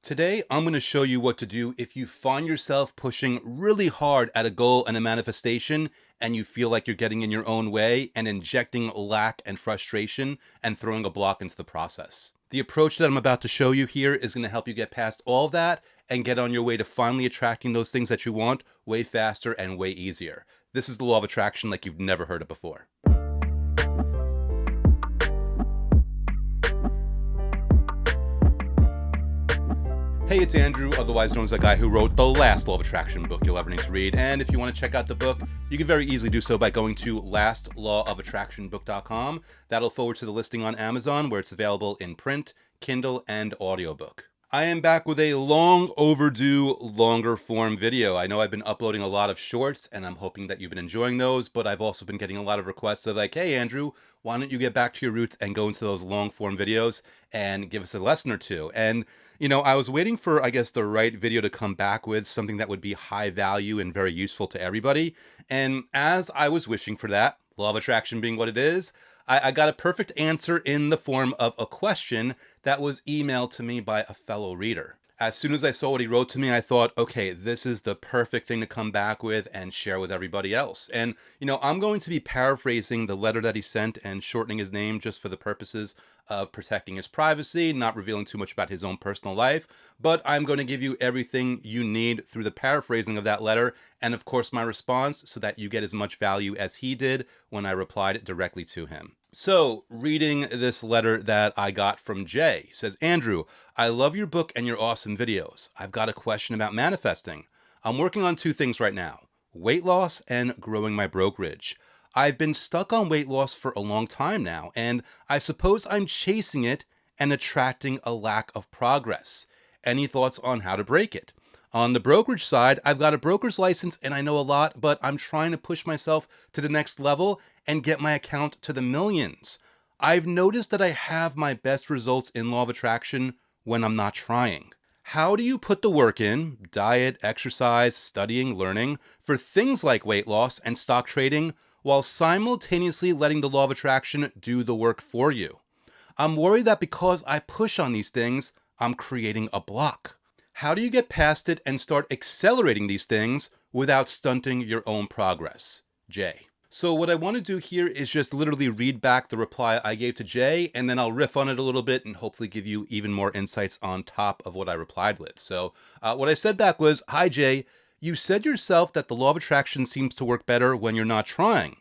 Today, I'm going to show you what to do if you find yourself pushing really hard at a goal and a manifestation, and you feel like you're getting in your own way and injecting lack and frustration and throwing a block into the process. The approach that I'm about to show you here is going to help you get past all of that and get on your way to finally attracting those things that you want way faster and way easier. This is the law of attraction like you've never heard it before. Hey, it's Andrew, otherwise known as the guy who wrote the last Law of Attraction book you'll ever need to read. And if you want to check out the book, you can very easily do so by going to lastlawofattractionbook.com. That'll forward to the listing on Amazon where it's available in print, Kindle, and audiobook. I am back with a long overdue, longer form video. I know I've been uploading a lot of shorts and I'm hoping that you've been enjoying those, but I've also been getting a lot of requests of like, hey Andrew, why don't you get back to your roots and go into those long form videos and give us a lesson or two? And I was waiting for, I guess, the right video to come back with something that would be high value and very useful to everybody. And as I was wishing for that, law of attraction being what it is, I got a perfect answer in the form of a question that was emailed to me by a fellow reader. As soon as I saw what he wrote to me, I thought, okay, this is the perfect thing to come back with and share with everybody else. And, I'm going to be paraphrasing the letter that he sent and shortening his name just for the purposes of protecting his privacy, not revealing too much about his own personal life. But I'm going to give you everything you need through the paraphrasing of that letter and, of course, my response so that you get as much value as he did when I replied directly to him. So, reading this letter that I got from Jay, says, Andrew, I love your book and your awesome videos. I've got a question about manifesting. I'm working on two things right now, weight loss and growing my brokerage. I've been stuck on weight loss for a long time now, and I suppose I'm chasing it and attracting a lack of progress. Any thoughts on how to break it? On the brokerage side, I've got a broker's license and I know a lot, but I'm trying to push myself to the next level and get my account to the millions. I've noticed that I have my best results in law of attraction when I'm not trying. How do you put the work in, diet, exercise, studying, learning, for things like weight loss and stock trading, while simultaneously letting the law of attraction do the work for you? I'm worried that because I push on these things, I'm creating a block. How do you get past it and start accelerating these things without stunting your own progress? Jay. So what I want to do here is just literally read back the reply I gave to Jay, and then I'll riff on it a little bit and hopefully give you even more insights on top of what I replied with. So what I said back was, hi Jay, you said yourself that the law of attraction seems to work better when you're not trying.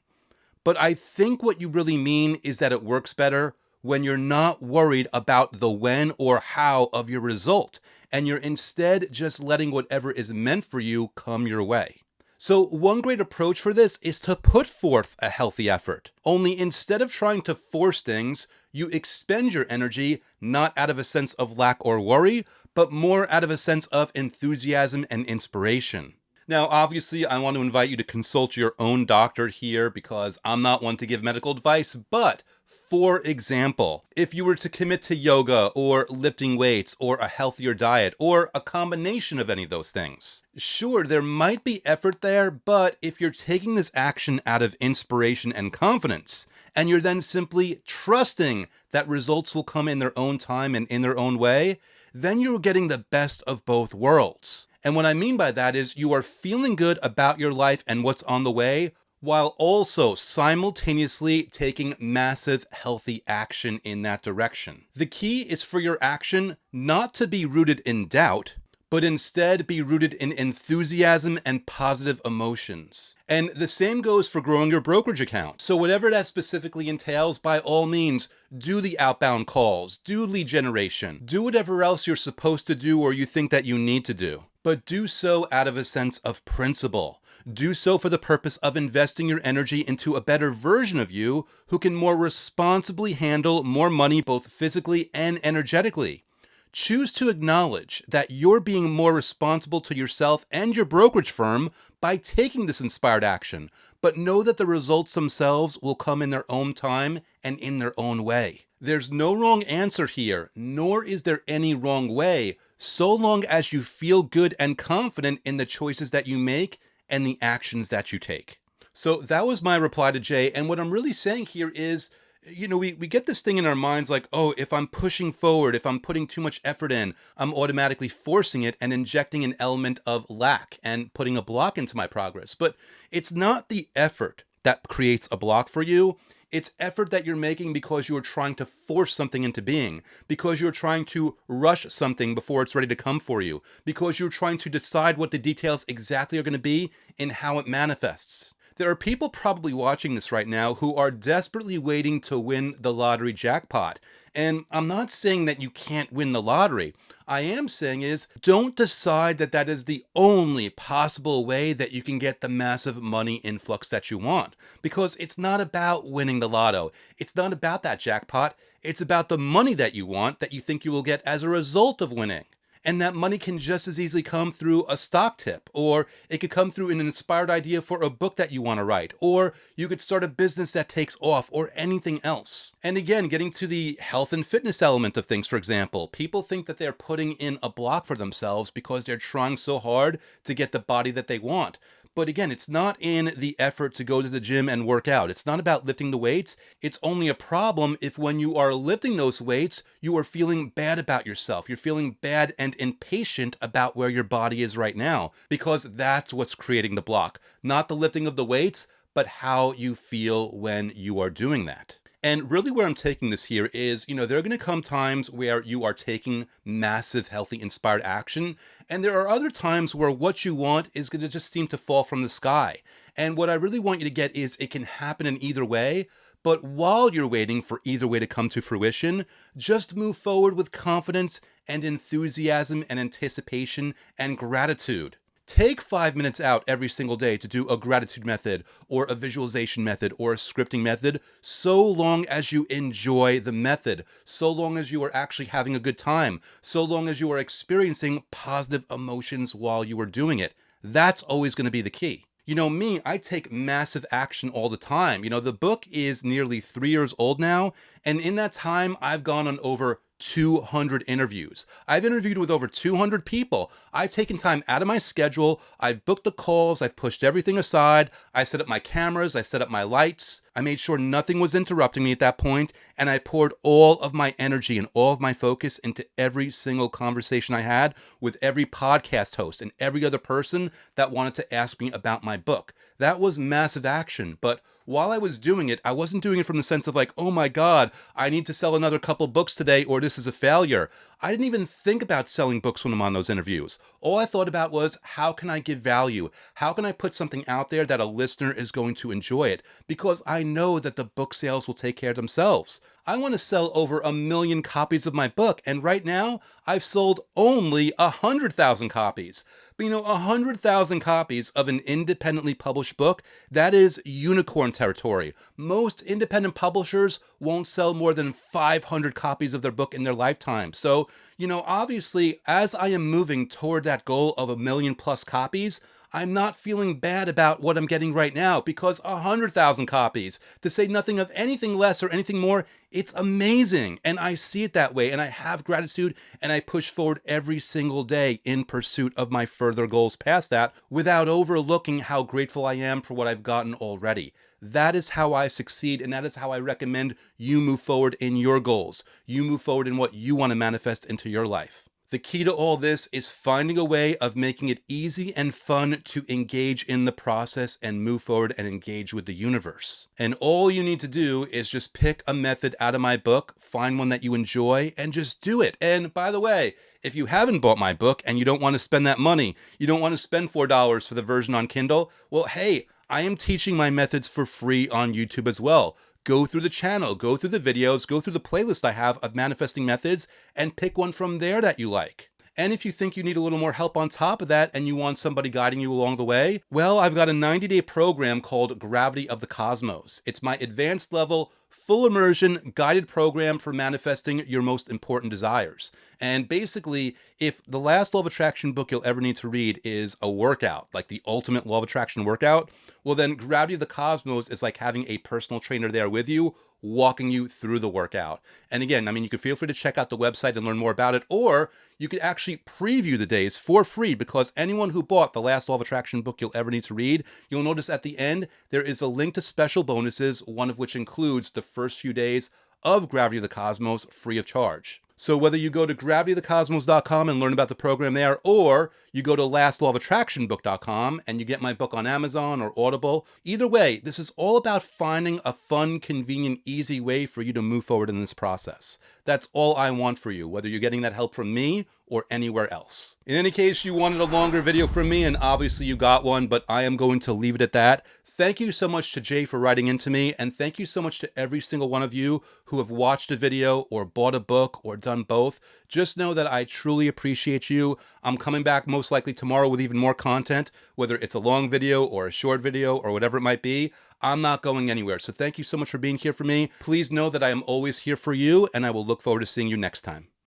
But I think what you really mean is that it works better when you're not worried about the when or how of your result, and you're instead just letting whatever is meant for you come your way. So one great approach for this is to put forth a healthy effort. Only instead of trying to force things, you expend your energy not out of a sense of lack or worry, but more out of a sense of enthusiasm and inspiration. Now, obviously, I want to invite you to consult your own doctor here because I'm not one to give medical advice, but for example, if you were to commit to yoga or lifting weights or a healthier diet or a combination of any of those things, sure, there might be effort there, but if you're taking this action out of inspiration and confidence, and you're then simply trusting that results will come in their own time and in their own way, then you're getting the best of both worlds. And what I mean by that is you are feeling good about your life and what's on the way, while also simultaneously taking massive healthy action in that direction. The key is for your action not to be rooted in doubt, but instead be rooted in enthusiasm and positive emotions. And the same goes for growing your brokerage account. So whatever that specifically entails, by all means, do the outbound calls, do lead generation, do whatever else you're supposed to do or you think that you need to do. But do so out of a sense of principle. Do so for the purpose of investing your energy into a better version of you who can more responsibly handle more money both physically and energetically. Choose to acknowledge that you're being more responsible to yourself and your brokerage firm by taking this inspired action, but know that the results themselves will come in their own time and in their own way. There's no wrong answer here, nor is there any wrong way, so long as you feel good and confident in the choices that you make and the actions that you take. So that was my reply to Jay, and what I'm really saying here is We get this thing in our minds like, oh, if I'm pushing forward, if I'm putting too much effort in, I'm automatically forcing it and injecting an element of lack and putting a block into my progress. But it's not the effort that creates a block for you. It's effort that you're making because you're trying to force something into being, because you're trying to rush something before it's ready to come for you, because you're trying to decide what the details exactly are going to be and how it manifests. There are people probably watching this right now who are desperately waiting to win the lottery jackpot. And I'm not saying that you can't win the lottery. I am saying is don't decide that that is the only possible way that you can get the massive money influx that you want. Because it's not about winning the lotto. It's not about that jackpot. It's about the money that you want that you think you will get as a result of winning. And that money can just as easily come through a stock tip, or it could come through an inspired idea for a book that you want to write, or you could start a business that takes off, or anything else. And again, getting to the health and fitness element of things, for example, people think that they're putting in a block for themselves because they're trying so hard to get the body that they want. But again, it's not in the effort to go to the gym and work out. It's not about lifting the weights. It's only a problem if when you are lifting those weights, you are feeling bad about yourself. You're feeling bad and impatient about where your body is right now, because that's what's creating the block. Not the lifting of the weights, but how you feel when you are doing that. And really where I'm taking this here is, there are going to come times where you are taking massive, healthy, inspired action. And there are other times where what you want is going to just seem to fall from the sky. And what I really want you to get is it can happen in either way. But while you're waiting for either way to come to fruition, just move forward with confidence and enthusiasm and anticipation and gratitude. Take 5 minutes out every single day to do a gratitude method or a visualization method or a scripting method, so long as you enjoy the method, so long as you are actually having a good time, so long as you are experiencing positive emotions while you are doing it. That's always going to be the key. Me, I take massive action all the time. The book is nearly 3 years old now, and in that time, I've gone on over 200 interviews. I've interviewed with over 200 people. I've taken time out of my schedule. I've booked the calls. I've pushed everything aside. I set up my cameras. I set up my lights. I made sure nothing was interrupting me at that point, and I poured all of my energy and all of my focus into every single conversation I had with every podcast host and every other person that wanted to ask me about my book. That was massive action, but while I was doing it, I wasn't doing it from the sense of like, oh my God, I need to sell another couple books today or this is a failure. I didn't even think about selling books when I'm on those interviews. All I thought about was, how can I give value? How can I put something out there that a listener is going to enjoy it? Because I know that the book sales will take care of themselves. I want to sell over 1 million copies of my book, and right now, I've sold only 100,000 copies. But 100,000 copies of an independently published book, that is unicorn territory. Most independent publishers won't sell more than 500 copies of their book in their lifetime. So, obviously, as I am moving toward that goal of 1 million plus copies, I'm not feeling bad about what I'm getting right now, because 100,000 copies, to say nothing of anything less or anything more, it's amazing. And I see it that way, and I have gratitude, and I push forward every single day in pursuit of my further goals past that, without overlooking how grateful I am for what I've gotten already. That is how I succeed, and that is how I recommend you move forward in your goals. You move forward in what you want to manifest into your life. The key to all this is finding a way of making it easy and fun to engage in the process and move forward and engage with the universe. And all you need to do is just pick a method out of my book, find one that you enjoy, and just do it. And by the way, if you haven't bought my book and you don't want to spend that money, you don't want to spend $4 for the version on Kindle, well, hey, I am teaching my methods for free on YouTube as well. Go through the channel, go through the videos, go through the playlist I have of manifesting methods, and pick one from there that you like. And if you think you need a little more help on top of that and you want somebody guiding you along the way, well, I've got a 90-day program called Gravity of the Cosmos. It's my advanced level, full immersion guided program for manifesting your most important desires. And basically, if the last law of attraction book you'll ever need to read is a workout, like the ultimate law of attraction workout, well then Gravity of the Cosmos is like having a personal trainer there with you, walking you through the workout. And again, I mean, you can feel free to check out the website and learn more about it, or you could actually preview the days for free, because anyone who bought the last Law of Attraction book you'll ever need to read, you'll notice at the end, there is a link to special bonuses, one of which includes the first few days of Gravity of the Cosmos free of charge. So whether you go to gravityofthecosmos.com and learn about the program there, or you go to lastlawofattractionbook.com and you get my book on Amazon or Audible, either way, this is all about finding a fun, convenient, easy way for you to move forward in this process. That's all I want for you, whether you're getting that help from me or anywhere else. In any case, you wanted a longer video from me, and obviously you got one, but I am going to leave it at that. Thank you so much to Jay for writing into me, and thank you so much to every single one of you who have watched a video or bought a book or done both. Just know that I truly appreciate you. I'm coming back most likely tomorrow with even more content, whether it's a long video or a short video or whatever it might be. I'm not going anywhere. So thank you so much for being here for me. Please know that I am always here for you, and I will look forward to seeing you next time.